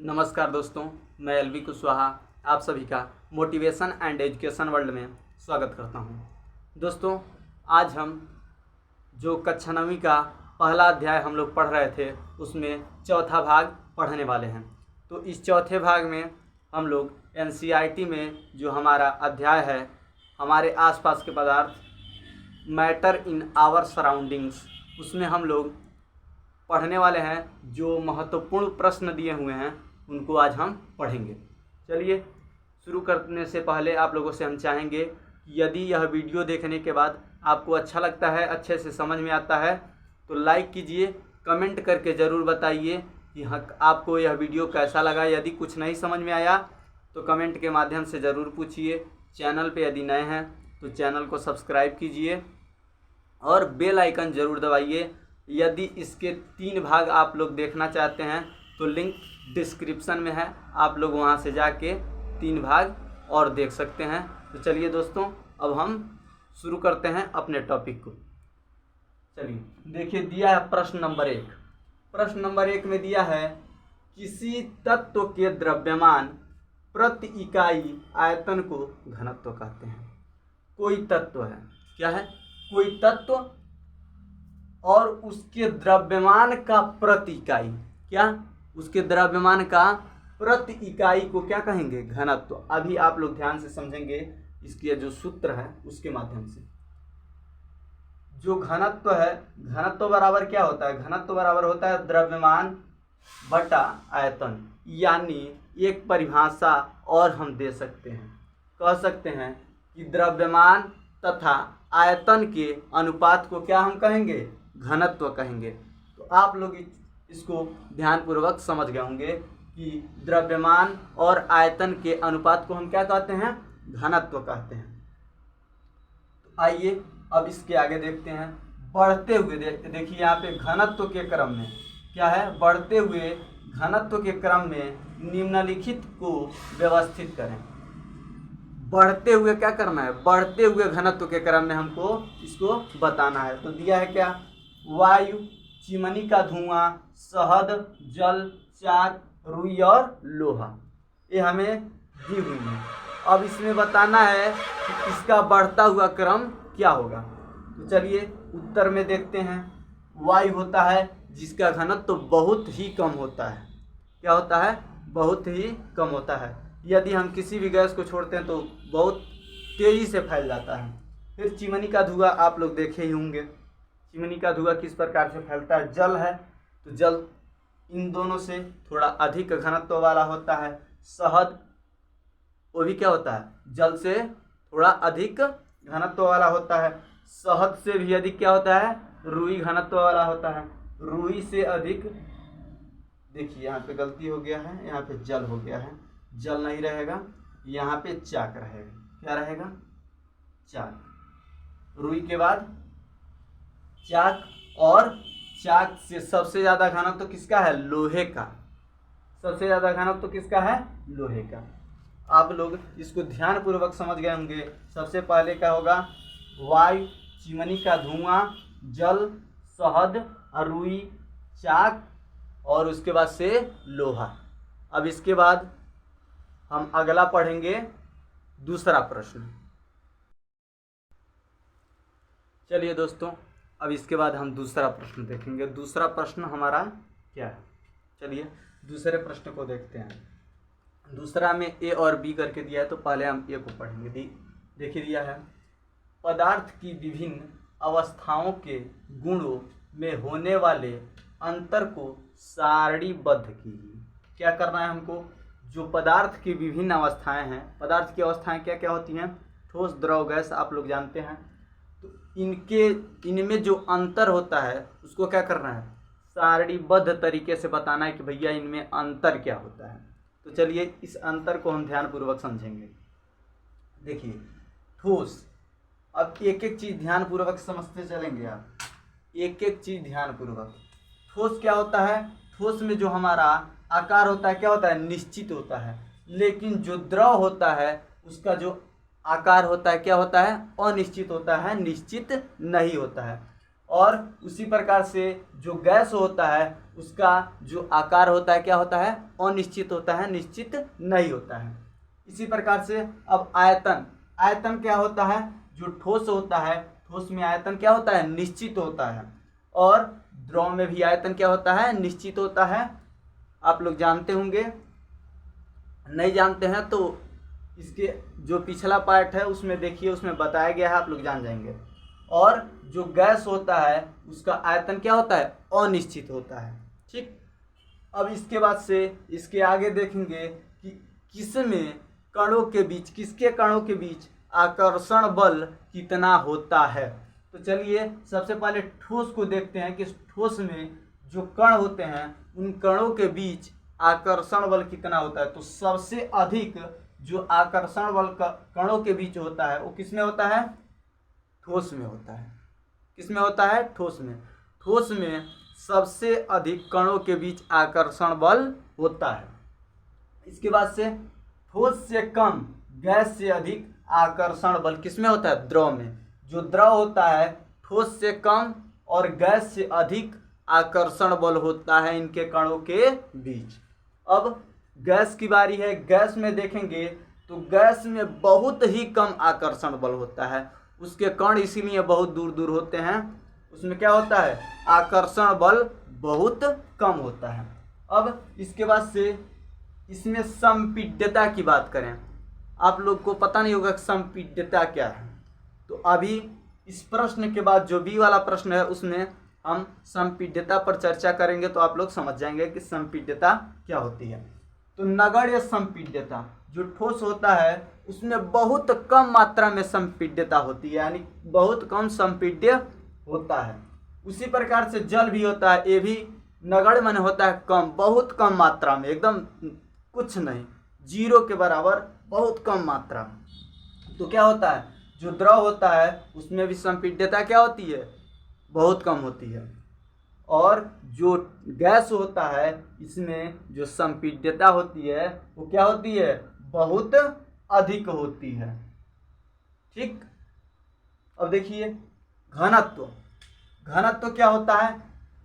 नमस्कार दोस्तों, मैं एलवी कुशवाहा आप सभी का मोटिवेशन एंड एजुकेशन वर्ल्ड में स्वागत करता हूं। दोस्तों, आज हम जो कक्षा 9वीं का पहला अध्याय हम लोग पढ़ रहे थे उसमें चौथा भाग पढ़ने वाले हैं। तो इस चौथे भाग में हम लोग एनसीईआरटी में जो हमारा अध्याय है हमारे आसपास के पदार्थ मैटर इन आवर सराउंडिंग्स, उसमें हम लोग पढ़ने वाले हैं। जो महत्वपूर्ण प्रश्न दिए हुए हैं उनको आज हम पढ़ेंगे। चलिए शुरू करने से पहले आप लोगों से हम चाहेंगे कि यदि यह वीडियो देखने के बाद आपको अच्छा लगता है, अच्छे से समझ में आता है तो लाइक कीजिए, कमेंट करके ज़रूर बताइए कि आपको यह वीडियो कैसा लगा। यदि कुछ नहीं समझ में आया तो कमेंट के माध्यम से ज़रूर पूछिए। चैनल पे यदि नए हैं तो चैनल को सब्सक्राइब कीजिए और बेल आइकन ज़रूर दबाइए। यदि इसके 3 भाग आप लोग देखना चाहते हैं तो लिंक डिस्क्रिप्शन में है, आप लोग वहां से जाके 3 भाग और देख सकते हैं। तो चलिए दोस्तों, अब हम शुरू करते हैं अपने टॉपिक को। चलिए देखिए, दिया है प्रश्न नंबर 1। प्रश्न नंबर 1 में दिया है किसी तत्व के द्रव्यमान प्रति इकाई आयतन को घनत्व कहते हैं। कोई तत्व है, क्या है? कोई तत्व और उसके द्रव्यमान का प्रति इकाई, क्या? उसके द्रव्यमान का प्रति इकाई को क्या कहेंगे? घनत्व। अभी आप लोग ध्यान से समझेंगे इसके जो सूत्र है उसके माध्यम से। जो घनत्व है, घनत्व बराबर क्या होता है? घनत्व बराबर होता है द्रव्यमान बटा आयतन। यानी एक परिभाषा और हम दे सकते हैं, कह सकते हैं कि द्रव्यमान तथा आयतन के अनुपात को क्या हम कहेंगे? घनत्व कहेंगे। तो आप लोग इसको ध्यानपूर्वक समझ गए होंगे कि द्रव्यमान और आयतन के अनुपात को हम क्या कहते हैं? घनत्व कहते हैं। तो आइए अब इसके आगे देखते हैं। बढ़ते हुए देखिए यहाँ पे घनत्व के क्रम में क्या है? बढ़ते हुए घनत्व के क्रम में निम्नलिखित को व्यवस्थित करें। बढ़ते हुए क्या करना है? बढ़ते हुए घनत्व के क्रम में हमको इसको बताना है। तो दिया है क्या? वायु, चिमनी का धुआं, शहद, जल, चाक, रुई और लोहा, ये हमें दी हुई है। अब इसमें बताना है कि इसका बढ़ता हुआ क्रम क्या होगा। तो चलिए उत्तर में देखते हैं। वायु होता है जिसका घनत्व तो बहुत ही कम होता है। क्या होता है? बहुत ही कम होता है। यदि हम किसी भी गैस को छोड़ते हैं तो बहुत तेज़ी से फैल जाता है। फिर चिमनी का धुआं आप लोग देखे ही होंगे। चिमनी का धुआं किस प्रकार से फैलता है? जल है तो जल इन दोनों से थोड़ा अधिक घनत्व वाला होता है। शहद, वो भी क्या होता है? जल से थोड़ा अधिक घनत्व वाला होता है। शहद से भी अधिक क्या होता है? रुई घनत्व वाला होता है। रुई से अधिक, देखिए यहाँ पे गलती हो गया है, यहाँ पे जल हो गया है। जल नहीं रहेगा, यहाँ पे चाक रहेगा। क्या रहेगा? चाक। रुई के बाद चाक, और चाक से सबसे ज्यादा घनत्व तो किसका है? लोहे का। सबसे ज्यादा घनत्व तो किसका है? लोहे का। आप लोग इसको ध्यान पूर्वक समझ गए होंगे। सबसे पहले क्या होगा? वायु, चिमनी का धुआं, जल, शहद, रुई, चाक और उसके बाद से लोहा। अब इसके बाद हम अगला पढ़ेंगे, दूसरा प्रश्न। चलिए दोस्तों, अब इसके बाद हम दूसरा प्रश्न देखेंगे। दूसरा प्रश्न हमारा क्या है? चलिए दूसरे प्रश्न को देखते हैं। दूसरा में ए और बी करके दिया है, तो पहले हम ए को पढ़ेंगे। देखिए दिया है पदार्थ की विभिन्न अवस्थाओं के गुणों में होने वाले अंतर को सारणीबद्ध कीजिए। क्या करना है हमको? जो पदार्थ की विभिन्न अवस्थाएं हैं, पदार्थ की अवस्थाएं क्या क्या होती हैं? ठोस, द्रव, गैस, आप लोग जानते हैं। तो इनमें जो अंतर होता है उसको क्या करना है? सारणीबद्ध तरीके से बताना है कि भैया इनमें अंतर क्या होता है। तो चलिए इस अंतर को हम ध्यानपूर्वक समझेंगे। देखिए ठोस, अब एक एक चीज ध्यानपूर्वक समझते चलेंगे आप, एक एक चीज ध्यानपूर्वक। ठोस क्या होता है? ठोस में जो हमारा आकार होता है क्या होता है? निश्चित होता है। लेकिन जो द्रव होता है उसका जो आकार होता है क्या होता है? अनिश्चित होता है, निश्चित नहीं होता है। और उसी प्रकार से जो गैस होता है उसका जो आकार होता है क्या होता है, अनिश्चित होता है, निश्चित नहीं होता है। इसी प्रकार से अब आयतन, आयतन क्या होता है, जो ठोस होता है, ठोस में आयतन क्या होता है, निश्चित होता है, और द्रव में भी आयतन क्या होता है, निश्चित होता है। आप लोग जानते होंगे, नहीं जानते हैं तो इसके जो पिछला पार्ट है उसमें देखिए, उसमें बताया गया है, आप लोग जान जाएंगे। और जो गैस होता है उसका आयतन क्या होता है, अनिश्चित होता है। ठीक, अब इसके बाद से इसके आगे देखेंगे कि किसमें कणों के बीच, किसके कणों के बीच आकर्षण बल कितना होता है। तो चलिए सबसे पहले ठोस को देखते हैं कि ठोस में जो कण होते हैं उन कणों के बीच आकर्षण बल कितना होता है। तो सबसे अधिक जो आकर्षण बल कणों के बीच होता है वो किसमें होता है, ठोस में होता है। किसमें होता है, ठोस में। ठोस में सबसे अधिक कणों के बीच आकर्षण बल होता है। इसके बाद से ठोस से कम, गैस से अधिक आकर्षण बल किसमें होता है, द्रव में। जो द्रव होता है ठोस से कम और गैस से अधिक आकर्षण बल होता है इनके कणों के बीच। अब गैस की बारी है। गैस में देखेंगे तो गैस में बहुत ही कम आकर्षण बल होता है, उसके कण इसीलिए बहुत दूर दूर होते हैं। उसमें क्या होता है, आकर्षण बल बहुत कम होता है। अब इसके बाद से इसमें संपीड्यता की बात करें, आप लोग को पता नहीं होगा संपीड्यता क्या है। तो अभी इस प्रश्न के बाद जो बी वाला प्रश्न है उसमें हम संपीड्यता पर चर्चा करेंगे, तो आप लोग समझ जाएंगे कि संपीड्यता क्या होती है। तो नगण्य संपीड्यता, जो ठोस होता है उसमें बहुत कम मात्रा में संपीड्यता होती है, यानी बहुत कम संपीड्य होता है। उसी प्रकार से जल भी होता है, ये भी नगण्य माने होता है कम, बहुत कम मात्रा में, एकदम कुछ नहीं, जीरो के बराबर, बहुत कम मात्रा। तो क्या होता है, जो द्रव होता है उसमें भी संपीड्यता क्या होती है, बहुत कम होती है। और जो गैस होता है इसमें जो संपीड्यता होती है वो क्या होती है, बहुत अधिक होती है। ठीक, अब देखिए घनत्व। घनत्व क्या होता है,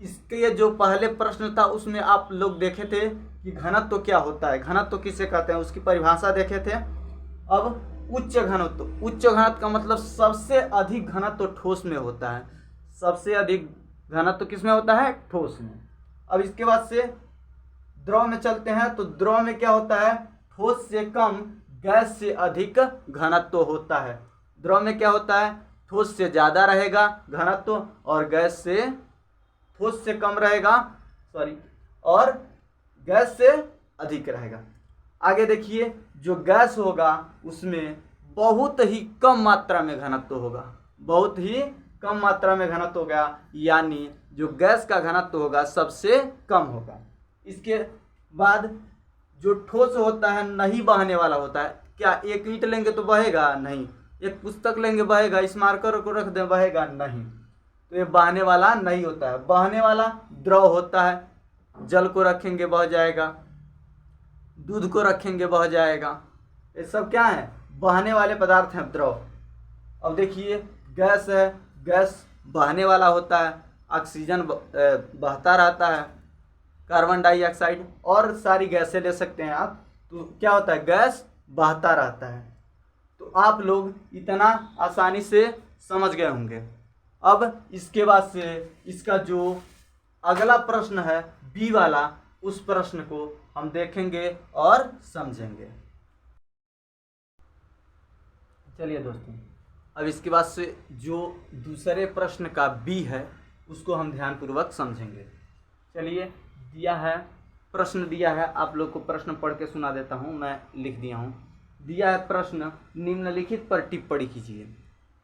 इसके जो पहले प्रश्न था उसमें आप लोग देखे थे कि घनत्व क्या होता है, घनत्व किसे कहते हैं, उसकी परिभाषा देखे थे। अब उच्च घनत्व, उच्च घनत्व का मतलब सबसे अधिक घनत्व ठोस में होता है, सबसे अधिक घनत्व किसमें होता है, ठोस में। अब इसके बाद से द्रव में चलते हैं, तो द्रव में क्या होता है, ठोस से कम, गैस से अधिक घनत्व होता है। द्रव में क्या होता है, ठोस से ज़्यादा रहेगा घनत्व और गैस से, ठोस से कम रहेगा, और गैस से अधिक रहेगा। आगे देखिए, जो गैस होगा उसमें बहुत ही कम मात्रा में घनत्व होगा, बहुत ही कम मात्रा में घनत्व होगा, यानी जो गैस का घनत्व होगा सबसे कम होगा। इसके बाद जो ठोस होता है नहीं बहने वाला होता है। क्या एक ईंट लेंगे तो बहेगा, नहीं। एक पुस्तक लेंगे बहेगा, इस मार्कर को रख दें बहेगा, नहीं। तो ये बहने वाला नहीं होता है। बहने वाला द्रव होता है, जल को रखेंगे बह जाएगा, दूध को रखेंगे बह जाएगा, ये सब क्या है, बहने वाले पदार्थ हैं, द्रव। अब देखिए गैस है, गैस बहने वाला होता है, ऑक्सीजन बहता रहता है, कार्बन डाइऑक्साइड और सारी गैसें ले सकते हैं आप। तो क्या होता है, गैस बहता रहता है। तो आप लोग इतना आसानी से समझ गए होंगे। अब इसके बाद से इसका जो अगला प्रश्न है बी वाला, उस प्रश्न को हम देखेंगे और समझेंगे। चलिए दोस्तों, अब इसके बाद से जो दूसरे प्रश्न का बी है उसको हम ध्यानपूर्वक समझेंगे। चलिए, दिया है, प्रश्न दिया है, आप लोग को प्रश्न पढ़ के सुना देता हूँ, मैं लिख दिया हूँ। दिया है प्रश्न, निम्नलिखित पर टिप्पणी कीजिए।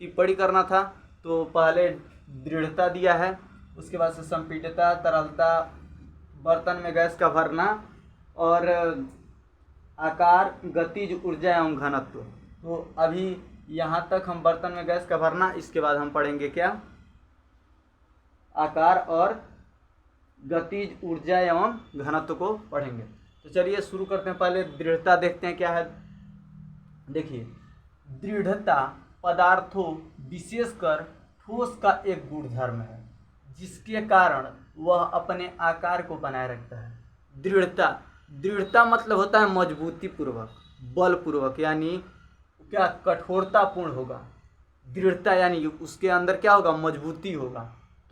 टिप्पणी करना था तो पहले दृढ़ता दिया है, उसके बाद से संपीड्यता, तरलता, बर्तन में गैस का भरना और आकार, गतिज ऊर्जा एवं घनत्व। तो अभी यहाँ तक हम बर्तन में गैस का भरना, इसके बाद हम पढ़ेंगे क्या, आकार और गतिज ऊर्जा एवं घनत्व को पढ़ेंगे। तो चलिए शुरू करते हैं। पहले दृढ़ता देखते हैं क्या है। देखिए, दृढ़ता पदार्थों विशेषकर ठोस का एक गुणधर्म है जिसके कारण वह अपने आकार को बनाए रखता है। दृढ़ता, दृढ़ता मतलब होता है मजबूती पूर्वक, बल पूर्वक, यानी क्या कठोरतापूर्ण होगा। दृढ़ता यानी उसके अंदर क्या होगा, मजबूती होगा।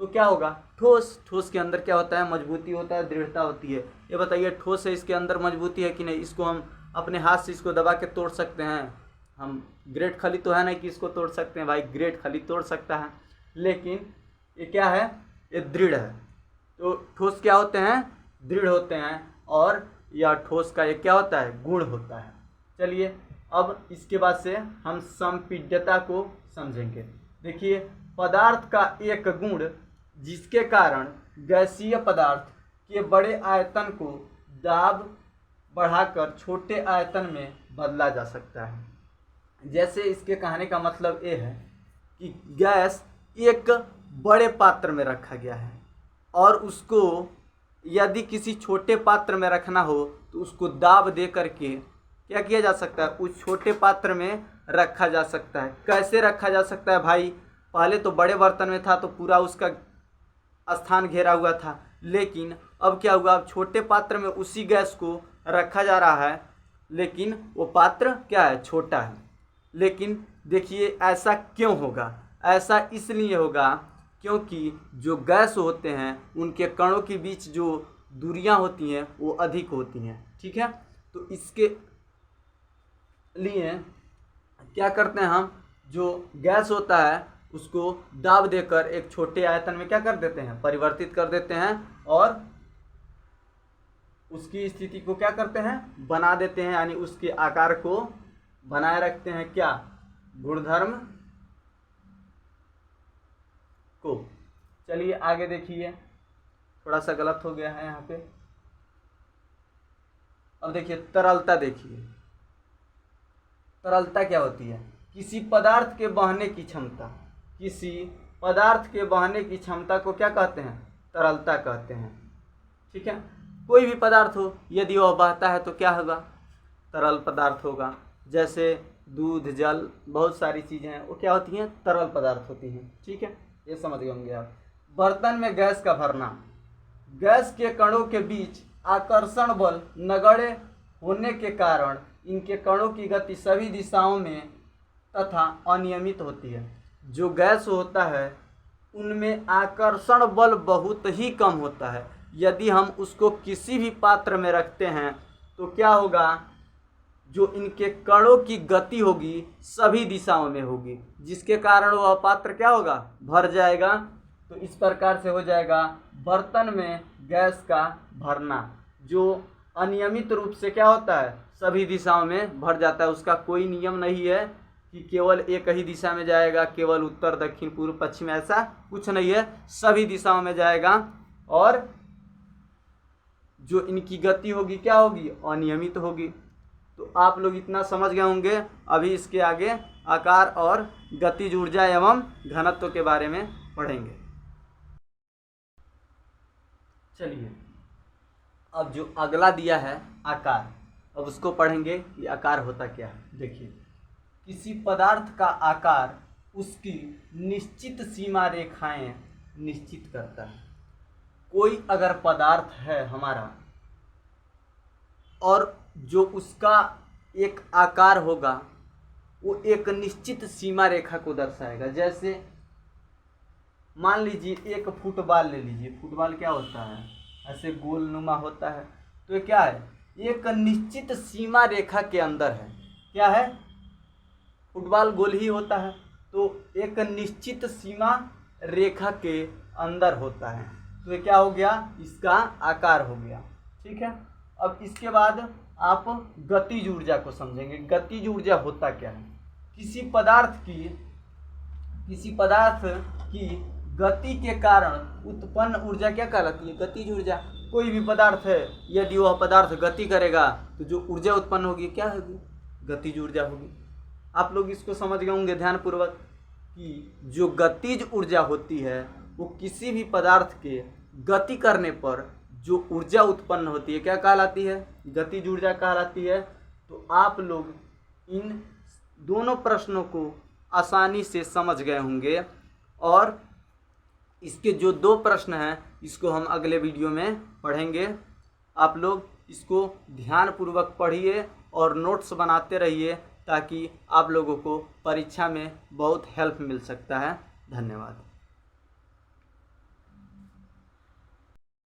तो क्या होगा, ठोस, ठोस के अंदर क्या होता है, मजबूती होता है, दृढ़ता होती है। ये बताइए ठोस है, इसके अंदर मजबूती है कि नहीं? इसको हम अपने हाथ से इसको दबा के तोड़ सकते हैं? हम ग्रेट खली तो है नहीं कि इसको तोड़ सकते हैं भाई, ग्रेट खली तोड़ सकता है, लेकिन ये क्या है, ये दृढ़ है। तो ठोस क्या होते हैं, दृढ़ होते हैं, और यह ठोस का ये क्या होता है, गुण होता है। चलिए अब इसके बाद से हम संपीड्यता को समझेंगे। देखिए पदार्थ का एक गुण जिसके कारण गैसीय पदार्थ के बड़े आयतन को दाब बढ़ाकर छोटे आयतन में बदला जा सकता है। जैसे इसके कहने का मतलब ये है कि गैस एक बड़े पात्र में रखा गया है और उसको यदि किसी छोटे पात्र में रखना हो तो उसको दाब दे करके क्या किया जा सकता है, उस छोटे पात्र में रखा जा सकता है। कैसे रखा जा सकता है भाई, पहले तो बड़े बर्तन में था तो पूरा उसका स्थान घेरा हुआ था, लेकिन अब क्या हुआ, अब छोटे पात्र में उसी गैस को रखा जा रहा है, लेकिन वो पात्र क्या है, छोटा है। लेकिन देखिए ऐसा क्यों होगा, ऐसा इसलिए होगा क्योंकि जो गैस होते हैं उनके कणों के बीच जो दूरियां होती हैं वो अधिक होती हैं, ठीक है। तो इसके लिए क्या करते हैं हम, जो गैस होता है उसको दाब देकर एक छोटे आयतन में क्या कर देते हैं, परिवर्तित कर देते हैं, और उसकी स्थिति को क्या करते हैं, बना देते हैं, यानी उसके आकार को बनाए रखते हैं। क्या, गुणधर्म को। चलिए आगे देखिए, थोड़ा सा गलत हो गया है यहाँ पे। अब देखिए तरलता, देखिए तरलता क्या होती है, किसी पदार्थ के बहने की क्षमता, किसी पदार्थ के बहने की क्षमता को क्या कहते हैं, तरलता कहते हैं, ठीक है। कोई भी पदार्थ हो यदि वह बहता है तो क्या होगा, तरल पदार्थ होगा। जैसे दूध, जल, बहुत सारी चीज़ें हैं वो क्या होती हैं, तरल पदार्थ होती हैं, ठीक है, ये समझ गए होंगे आप। बर्तन में गैस का भरना, गैस के कणों के बीच आकर्षण बल नगण्य होने के कारण इनके कणों की गति सभी दिशाओं में तथा अनियमित होती है। जो गैस होता है उनमें आकर्षण बल बहुत ही कम होता है। यदि हम उसको किसी भी पात्र में रखते हैं तो क्या होगा, जो इनके कणों की गति होगी सभी दिशाओं में होगी, जिसके कारण वह पात्र क्या होगा, भर जाएगा। तो इस प्रकार से हो जाएगा बर्तन में गैस का भरना, जो अनियमित रूप से क्या होता है, सभी दिशाओं में भर जाता है। उसका कोई नियम नहीं है कि केवल एक ही दिशा में जाएगा, केवल उत्तर, दक्षिण, पूर्व, पश्चिम, ऐसा कुछ नहीं है, सभी दिशाओं में जाएगा। और जो इनकी गति होगी क्या होगी, अनियमित होगी। तो आप लोग इतना समझ गए होंगे। अभी इसके आगे आकार और गतिज ऊर्जा एवं घनत्व के बारे में पढ़ेंगे। चलिए अब जो अगला दिया है आकार, अब उसको पढ़ेंगे कि आकार होता क्या है। देखिए किसी पदार्थ का आकार उसकी निश्चित सीमा रेखाएं निश्चित करता है। कोई अगर पदार्थ है हमारा और जो उसका एक आकार होगा वो एक निश्चित सीमा रेखा को दर्शाएगा। जैसे मान लीजिए एक फुटबॉल ले लीजिए, फुटबॉल क्या होता है, ऐसे गोलनुमा होता है। तो ये क्या है, एक निश्चित सीमा रेखा के अंदर है। क्या है, फुटबॉल गोल ही होता है, तो एक निश्चित सीमा रेखा के अंदर होता है। तो ये क्या हो गया, इसका आकार हो गया, ठीक है। अब इसके बाद आप गतिज ऊर्जा को समझेंगे। गतिज ऊर्जा होता क्या है, किसी पदार्थ की गति के कारण उत्पन्न ऊर्जा क्या कहलाती है, गतिज ऊर्जा। कोई भी पदार्थ है यदि वह पदार्थ गति करेगा तो जो ऊर्जा उत्पन्न होगी क्या होगी, गतिज ऊर्जा होगी। आप लोग इसको समझ गए होंगे ध्यानपूर्वक कि जो गतिज ऊर्जा होती है वो किसी भी पदार्थ के गति करने पर जो ऊर्जा उत्पन्न होती है क्या कहलाती है, गतिज ऊर्जा कहलाती है। तो आप लोग इन दोनों प्रश्नों को आसानी से समझ गए होंगे। और इसके जो दो प्रश्न हैं इसको हम अगले वीडियो में पढ़ेंगे। आप लोग इसको ध्यानपूर्वक पढ़िए और नोट्स बनाते रहिए ताकि आप लोगों को परीक्षा में बहुत हेल्प मिल सकता है। धन्यवाद।